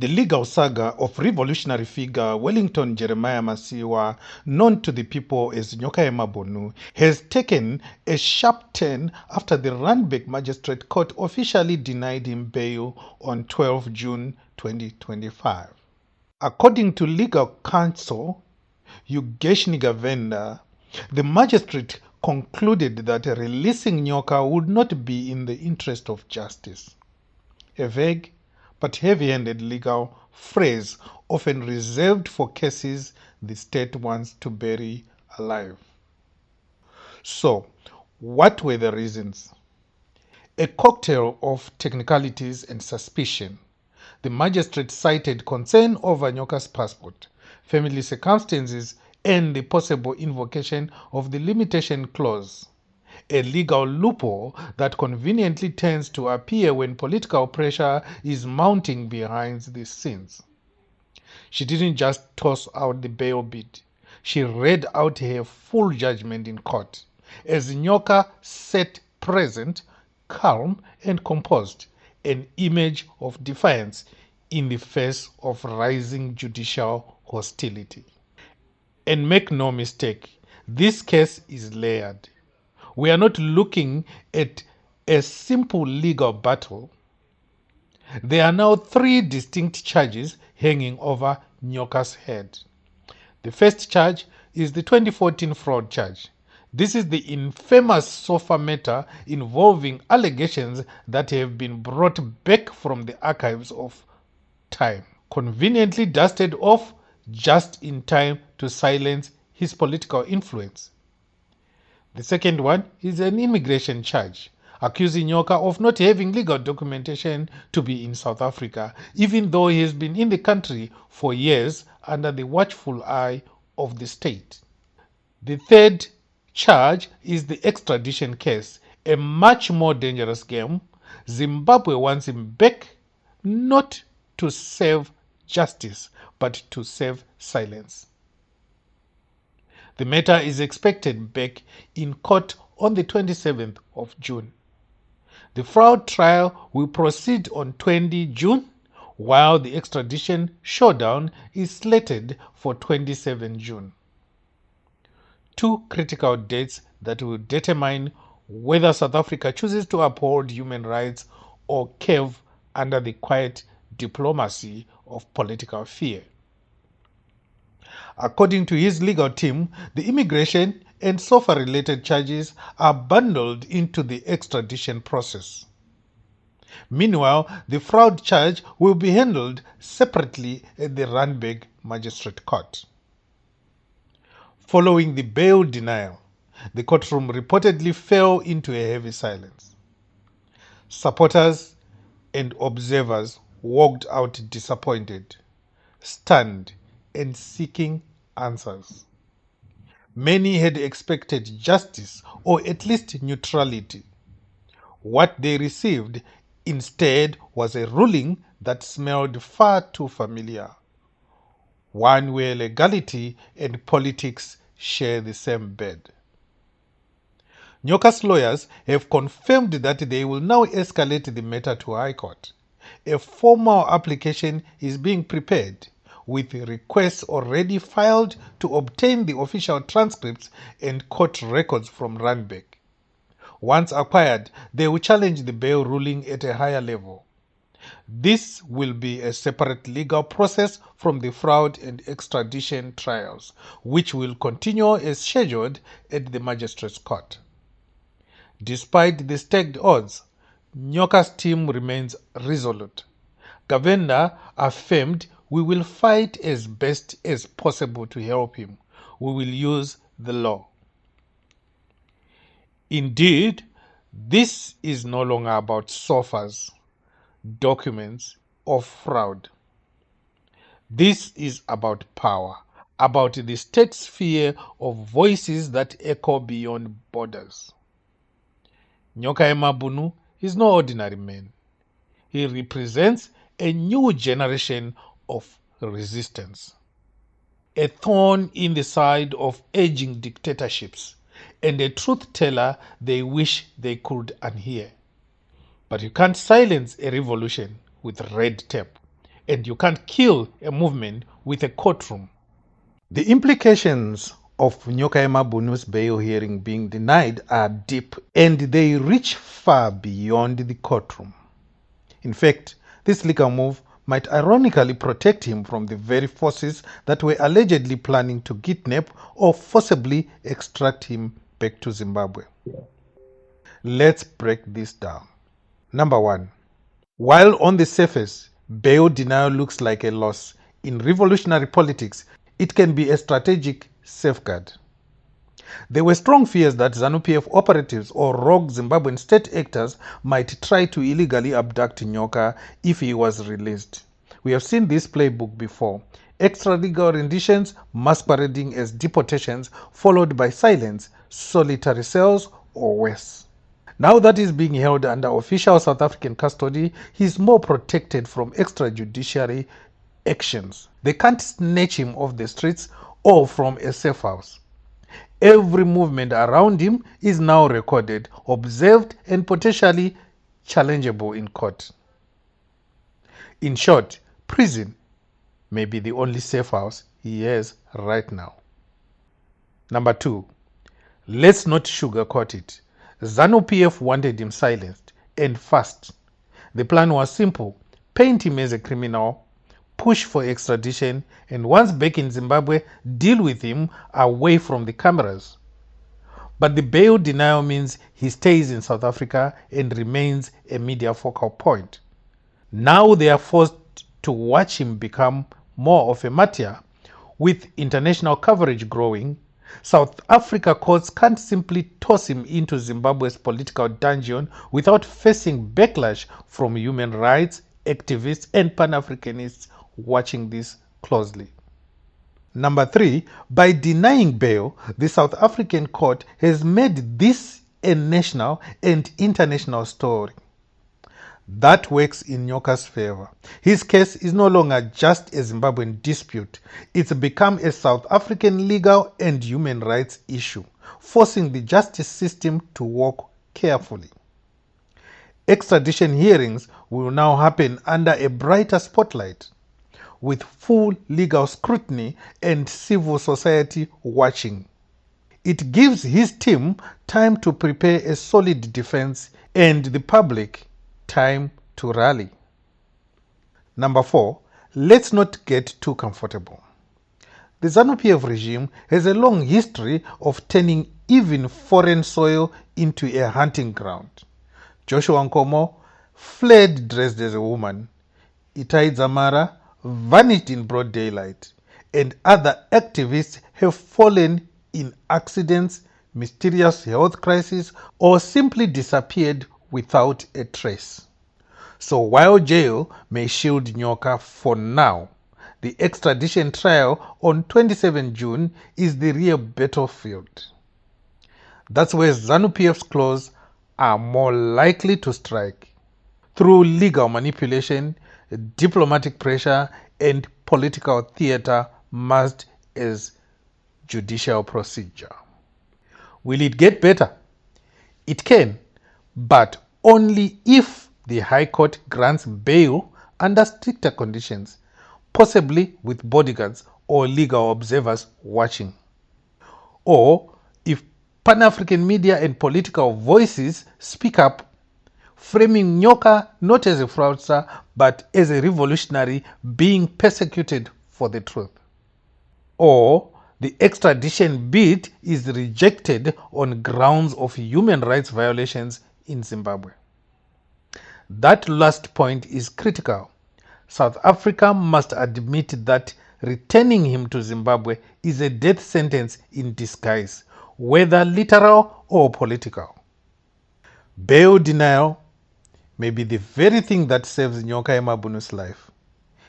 The legal saga of revolutionary figure Wellington Jeremiah Masiwa, known to the people as Nyokayemabhunu, has taken a sharp turn after the Randburg Magistrate Court officially denied him bail on 12 June 2025. According to legal counsel Nyokayemabhunu, the magistrate concluded that releasing Nyoka would not be in the interest of justice. A vague but heavy-handed legal phrase often reserved for cases the state wants to bury alive. So, what were the reasons? A cocktail of technicalities and suspicion. The magistrate cited concern over Nyoka's passport, family circumstances, and the possible invocation of the limitation clause, a legal loophole that conveniently tends to appear when political pressure is mounting behind the scenes. She didn't just toss out the bail bid. She read out her full judgment in court. As Nyoka sat present, calm and composed, an image of defiance in the face of rising judicial hostility. And make no mistake, this case is layered. We are not looking at a simple legal battle. There are now three distinct charges hanging over Nyoka's head. The first charge is the 2014 fraud charge. This is the infamous SOFA matter involving allegations that have been brought back from the archives of time, conveniently dusted off just in time to silence his political influence. The second one is an immigration charge, accusing Nyoka of not having legal documentation to be in South Africa, even though he has been in the country for years under the watchful eye of the state. The third charge is the extradition case, a much more dangerous game. Zimbabwe wants him back not to serve justice, but to serve silence. The matter is expected back in court on the 27th of June. The fraud trial will proceed on 20 June, while the extradition showdown is slated for 27 June. Two critical dates that will determine whether South Africa chooses to uphold human rights or cave under the quiet diplomacy of political fear. According to his legal team, the immigration and SOFA-related charges are bundled into the extradition process. Meanwhile, the fraud charge will be handled separately at the Randburg Magistrate Court. Following the bail denial, the courtroom reportedly fell into a heavy silence. Supporters and observers walked out disappointed, stunned, and seeking answers. Many had expected justice or at least neutrality. What they received instead was a ruling that smelled far too familiar, one where legality and politics share the same bed. Nyoka's lawyers have confirmed that they will now escalate the matter to High Court. A formal application is being prepared, with requests already filed to obtain the official transcripts and court records from Randburg. Once acquired, they will challenge the bail ruling at a higher level. This will be a separate legal process from the fraud and extradition trials, which will continue as scheduled at the Magistrates Court. Despite the stacked odds, Nyoka's team remains resolute. Governor affirmed, "We will fight as best as possible to help him. We will use the law." Indeed, this is no longer about SOFAs, documents, or fraud. This is about power, about the state sphere of voices that echo beyond borders. Nyokayemabhunu is no ordinary man. He represents a new generation of resistance, a thorn in the side of aging dictatorships, and a truth teller they wish they could unhear. But you can't silence a revolution with red tape. and you can't kill a movement with a courtroom. The implications of Nyokayemabhunu's bail hearing being denied are deep, and they reach far beyond the courtroom. In fact, this legal move might ironically protect him from the very forces that were allegedly planning to kidnap or forcibly extract him back to Zimbabwe. Let's break this down. Number one, while on the surface, bail denial looks like a loss, in revolutionary politics, it can be a strategic safeguard. There were strong fears that ZANU-PF operatives or rogue Zimbabwean state actors might try to illegally abduct Nyoka if he was released. We have seen this playbook before. Extralegal renditions masquerading as deportations followed by silence, solitary cells, or worse. Now that he's being held under official South African custody, he's more protected from extrajudiciary actions. They can't snatch him off the streets or from a safe house. Every movement around him is now recorded, observed, and potentially challengeable in court. In short, prison may be the only safe house he has right now. Number two, let's not sugarcoat it. ZANU-PF wanted him silenced and fast. The plan was simple: paint him as a criminal, push for extradition, and once back in Zimbabwe, deal with him away from the cameras. But the bail denial means he stays in South Africa and remains a media focal point. Now they are forced to watch him become more of a martyr. With international coverage growing, South Africa courts can't simply toss him into Zimbabwe's political dungeon without facing backlash from human rights activists and Pan-Africanists watching this closely. Number three, by denying bail, the South African court has made this a national and international story. That works in Nyoka's favor. His case is no longer just a Zimbabwean dispute. It's become a South African legal and human rights issue, forcing the justice system to work carefully. Extradition hearings will now happen under a brighter spotlight, with full legal scrutiny and civil society watching. It gives his team time to prepare a solid defense and the public time to rally. Number four, let's not get too comfortable. The ZANU-PF regime has a long history of turning even foreign soil into a hunting ground. Joshua Nkomo fled dressed as a woman. Itai Dzamara vanished in broad daylight, and other activists have fallen in accidents, mysterious health crises, or simply disappeared without a trace. So while jail may shield Nyoka for now, the extradition trial on 27 June is the real battlefield. That's where ZANU-PF's claws are more likely to strike, through legal manipulation, diplomatic pressure, and political theater masked as judicial procedure. Will it get better? It can, but only if the High Court grants bail under stricter conditions, possibly with bodyguards or legal observers watching. Or if Pan-African media and political voices speak up, framing Nyoka not as a fraudster but as a revolutionary being persecuted for the truth. Or the extradition bid is rejected on grounds of human rights violations in Zimbabwe. That last point is critical. South Africa must admit that returning him to Zimbabwe is a death sentence in disguise, whether literal or political. Bail denial may be the very thing that saves Nyokayemabhunu's life.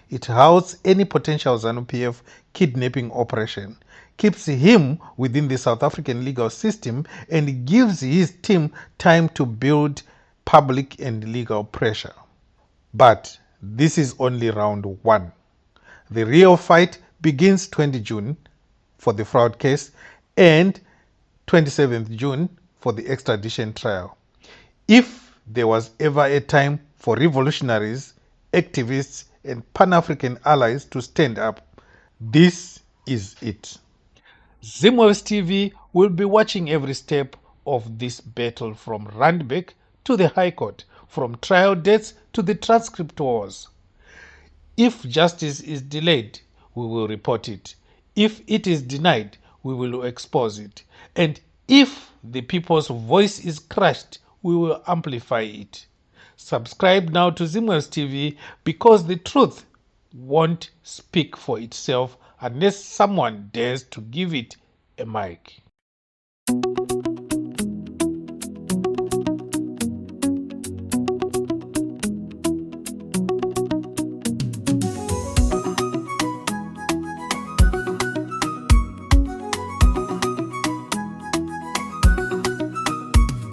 It halts any potential ZANU-PF kidnapping operation, keeps him within the South African legal system, and gives his team time to build public and legal pressure. But this is only round one. The real fight begins 20 June for the fraud case and 27th June for the extradition trial. If there was ever a time for revolutionaries, activists, and Pan-African allies to stand up. This is it. Zimwaves TV will be watching every step of this battle, from Randbeck to the High Court, from trial dates to the transcript wars. If justice is delayed, we will report it. If it is denied, we will expose it. And if the people's voice is crushed, we will amplify it. Subscribe now to Zimwaves TV, because the truth won't speak for itself unless someone dares to give it a mic.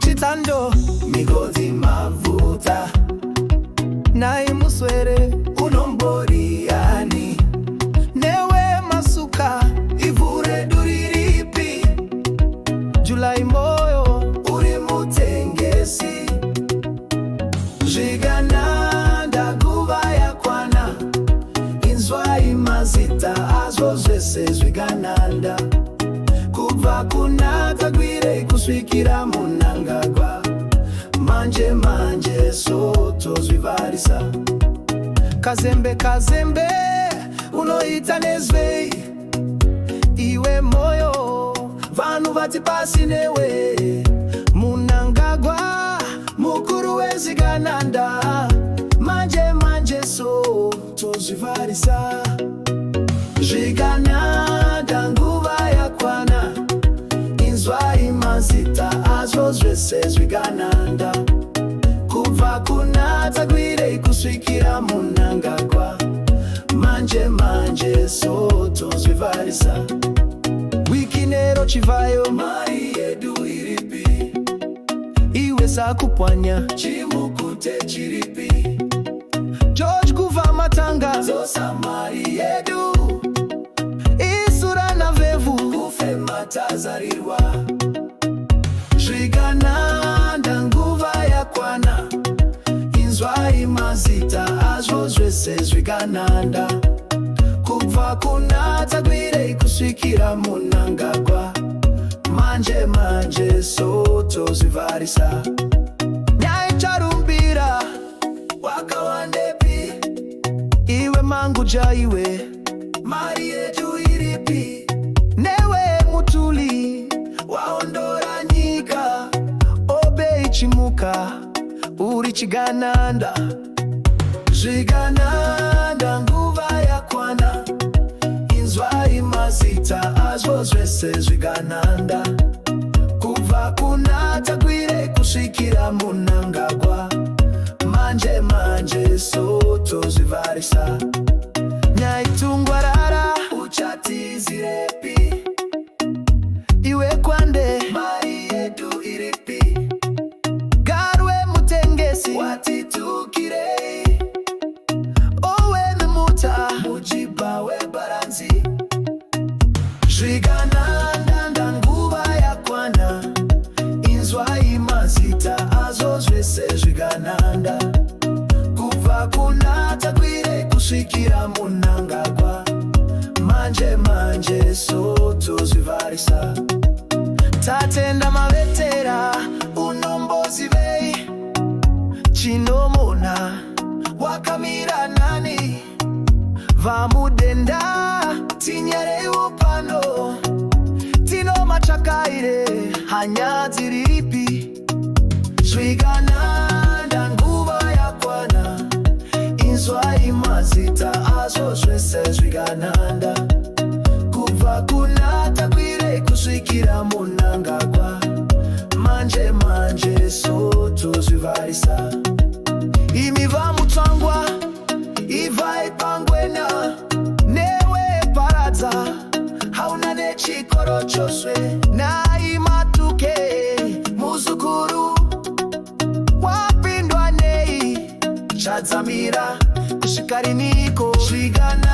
Chitando migozi mavuta na imuswere unomboriani newe masuka ivure duriripi Julai moyo uri mutengesi jigana ndaguva yakwana inzwa imazita azo zese zvigananda kuva kunatagwire kusvikira munangagwa manje manje soto zvivarisa kazembe kazembe unoita nezvei iwe moyo vanhu vati pasi newe munangagwa mukuru wezigananda manje manje soto zvivarisa zvigananda nguva yakwana inzwa imazita azo zvese zvigananda kubva kunatagwire kusvikira munangagwa manje manje soto zvivarisa wikinero chivayo mari yedu iripi iwe sakupwanya chimukute chiripi George kuva matanga zosa mari yedu isura na vevu kufe matazarirwa zvigananda nguva yakwana inzwa imazita azvo zvese zvigananda kubva kunatagwire kusvikira munangagwa manje manje soto zvivarisa nyaicharumbira wakawandepi iwe mangu jaiwe mari yedu iripi newe mutuli waondora nyika obe ichimuka uri chigananda zvigananda nguva yakwana inzwa imazita azvo zvese zvigananda kubva kunatagwire kusvikira munangagwa manje manje soto zvivarisa nyaitungwarara uchatizirepi iwe kwande mari yedu iripi garwe mutengesi watitukirei owe nemuta mujiba webaranzi zvigananda nguva yakwana inzwa imazita azo zvese zvigananda kubva kunatagwire kusvikira munangagwa manje manje soto zvivarisa tatenda mavetera unombozivei chinomona wakamira nani vamudenda tinyerei upano tino machakaire hanya dziripi zvigananda nguva yakwana inzwa imazita azvo zvese zvigananda kubva kunatagwire kusvikira munangagwa manje manje soto zvivarisa imi vamutsvangwa ivai pangwena newe paradza hauna nechikoro choswe naimatuke muzukuru wapindwa nei chadzamira kusvikariniko zvigana